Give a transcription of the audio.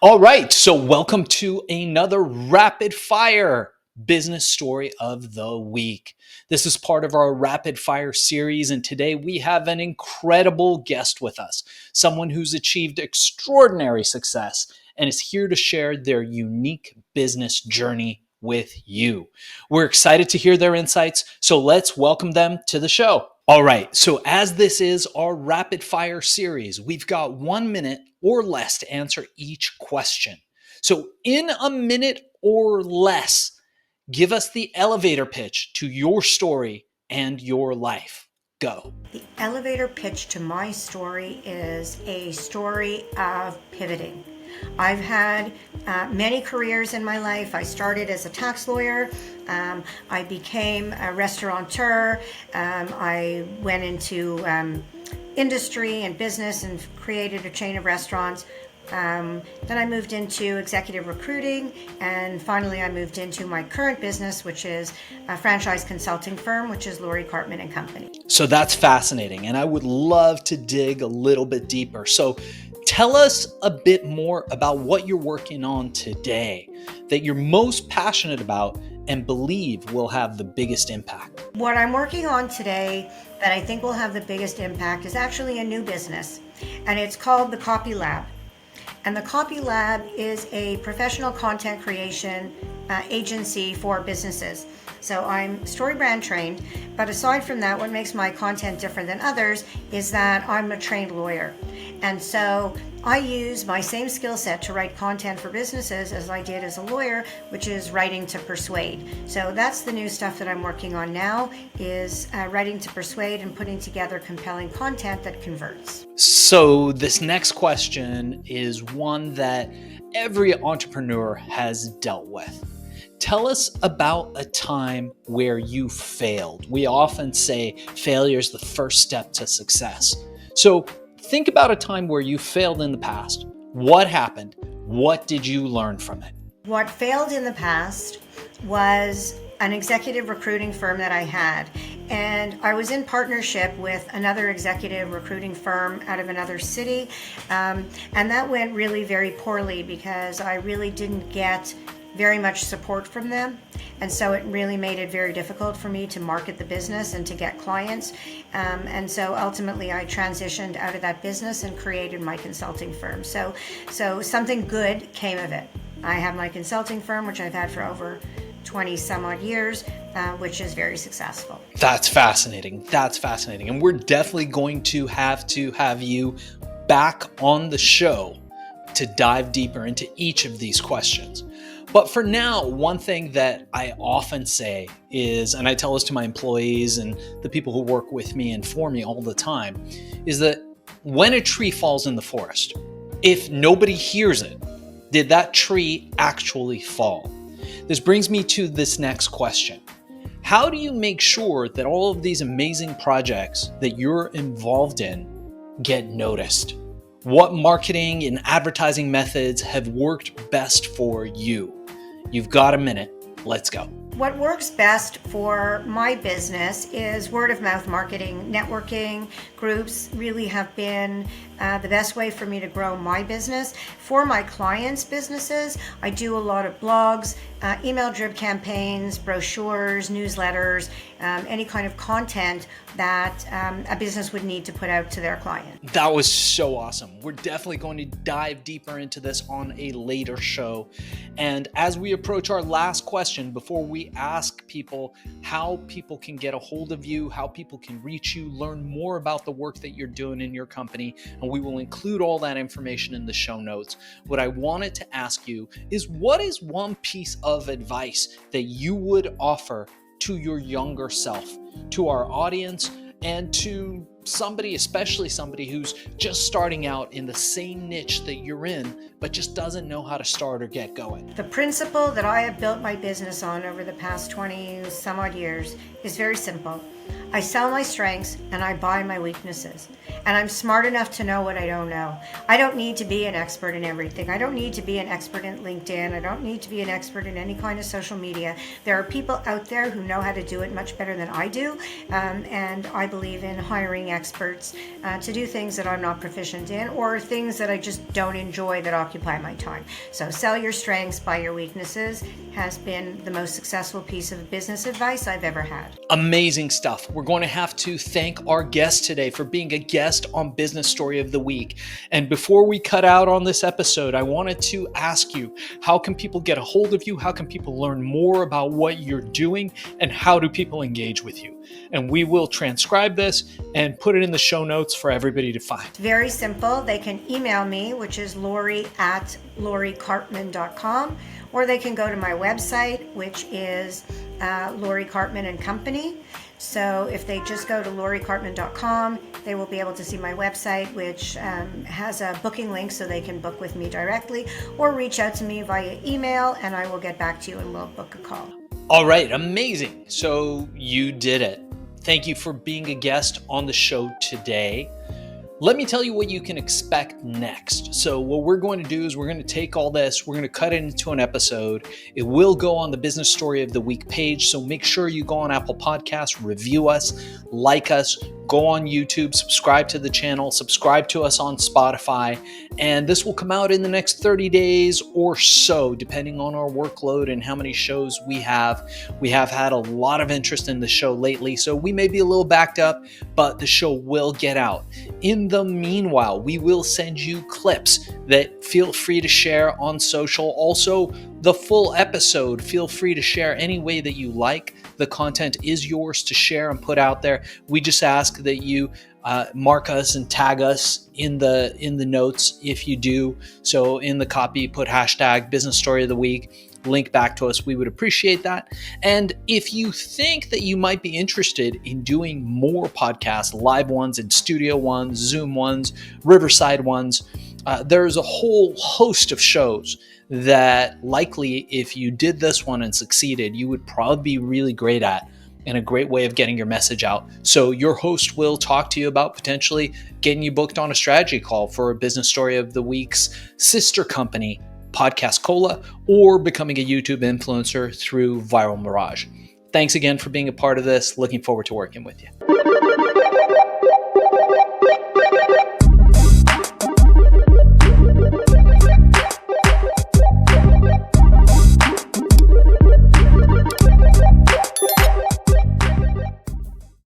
All right, so welcome to another rapid fire business story of the week. This is part of our rapid fire series, and today we have an incredible guest with us, someone who's achieved extraordinary success and is here to share their unique business journey with you. We're excited to hear their insights, so let's welcome them to the show. All right, so as this is our rapid fire series, we've got 1 minute or less to answer each question. So, in a minute or less, give us the elevator pitch to your story and your life. Go. The elevator pitch to my story is a story of pivoting. I've had many careers in my life. I started as a tax lawyer. I became a restaurateur. I went into industry and business and created a chain of restaurants. Then I moved into executive recruiting, and finally I moved into my current business, which is a franchise consulting firm, which is Lori Karpman and Company. So that's fascinating, and I would love to dig a little bit deeper. So tell us a bit more about what you're working on today that you're most passionate about and believe will have the biggest impact. What I'm working on today that I think will have the biggest impact is actually a new business, and it's called the CopyLab. And the CopyLab is a professional content creation agency for businesses. So I'm story brand trained, but aside from that, what makes my content different than others is that I'm a trained lawyer. And so I use my same skill set to write content for businesses as I did as a lawyer, which is writing to persuade. So that's the new stuff that I'm working on now is writing to persuade and putting together compelling content that converts. So this next question is one that every entrepreneur has dealt with. Tell us about a time where you failed. We often say failure is the first step to success. So think about a time where you failed in the past. What happened? What did you learn from it? What failed in the past was an executive recruiting firm that I had. And I was in partnership with another executive recruiting firm out of another city. And that went really very poorly because I really didn't get very much support from them. And so it really made it very difficult for me to market the business and to get clients. And so ultimately I transitioned out of that business and created my consulting firm. So something good came of it. I have my consulting firm, which I've had for over 20 some odd years, which is very successful. That's fascinating. That's fascinating. And we're definitely going to have you back on the show to dive deeper into each of these questions. But for now, one thing that I often say is, and I tell this to my employees and the people who work with me and for me all the time, is that when a tree falls in the forest, if nobody hears it, did that tree actually fall? This brings me to this next question. How do you make sure that all of these amazing projects that you're involved in get noticed? What marketing and advertising methods have worked best for you? You've got a minute. Let's go. What works best for my business is word of mouth marketing. Networking groups really have been the best way for me to grow my business. For my clients' businesses, I do a lot of blogs, email drip campaigns, brochures, newsletters, any kind of content that a business would need to put out to their client. That was so awesome. We're definitely going to dive deeper into this on a later show. And as we approach our last question, before we ask people how people can get a hold of you, how people can reach you, learn more about the work that you're doing in your company, and we will include all that information in the show notes. What I wanted to ask you is, what is one piece of advice that you would offer to your younger self, to our audience, and to somebody, especially somebody who's just starting out in the same niche that you're in, but just doesn't know how to start or get going? The principle that I have built my business on over the past 20 some odd years is very simple. I sell my strengths and I buy my weaknesses. And I'm smart enough to know what I don't know. I don't need to be an expert in everything. I don't need to be an expert in LinkedIn. I don't need to be an expert in any kind of social media. There are people out there who know how to do it much better than I do. And I believe in hiring experts to do things that I'm not proficient in, or things that I just don't enjoy that occupy my time. So sell your strengths, buy your weaknesses has been the most successful piece of business advice I've ever had. Amazing stuff. We're going to have to thank our guest today for being a guest on Business Story of the Week. And before we cut out on this episode, I wanted to ask you, how can people get a hold of you? How can people learn more about what you're doing? And how do people engage with you? And we will transcribe this and put it in the show notes for everybody to find. Very simple. They can email me, which is lori@lorikarpman.com, or they can go to my website, which is Lori Karpman and Company. So if they just go to lorikarpman.com, they will be able to see my website, which has a booking link so they can book with me directly, or reach out to me via email and I will get back to you and we'll book a call. All right, amazing. So you did it. Thank you for being a guest on the show today. Let me tell you what you can expect next. So what we're going to do is we're going to take all this, we're going to cut it into an episode. It will go on the Business Story of the Week page. So make sure you go on Apple Podcasts, review us, like us, go on YouTube, subscribe to the channel, subscribe to us on Spotify, and this will come out in the next 30 days or so, depending on our workload and how many shows we have. We have had a lot of interest in the show lately, so we may be a little backed up, but the show will get out. In the meanwhile, we will send you clips that feel free to share on social. Also, the full episode, feel free to share any way that you like. The content is yours to share and put out there. We just ask that you mark us and tag us in the notes if you do. So in the copy, put hashtag Business Story of the Week, link back to us. We would appreciate that. And if you think that you might be interested in doing more podcasts, live ones and studio ones, Zoom ones, Riverside ones, there's a whole host of shows that likely if you did this one and succeeded, you would probably be really great at, and a great way of getting your message out. So your host will talk to you about potentially getting you booked on a strategy call for a Business Story of the Week's sister company, Podcast Cola, or becoming a YouTube influencer through Viral Mirage. Thanks again for being a part of this. Looking forward to working with you.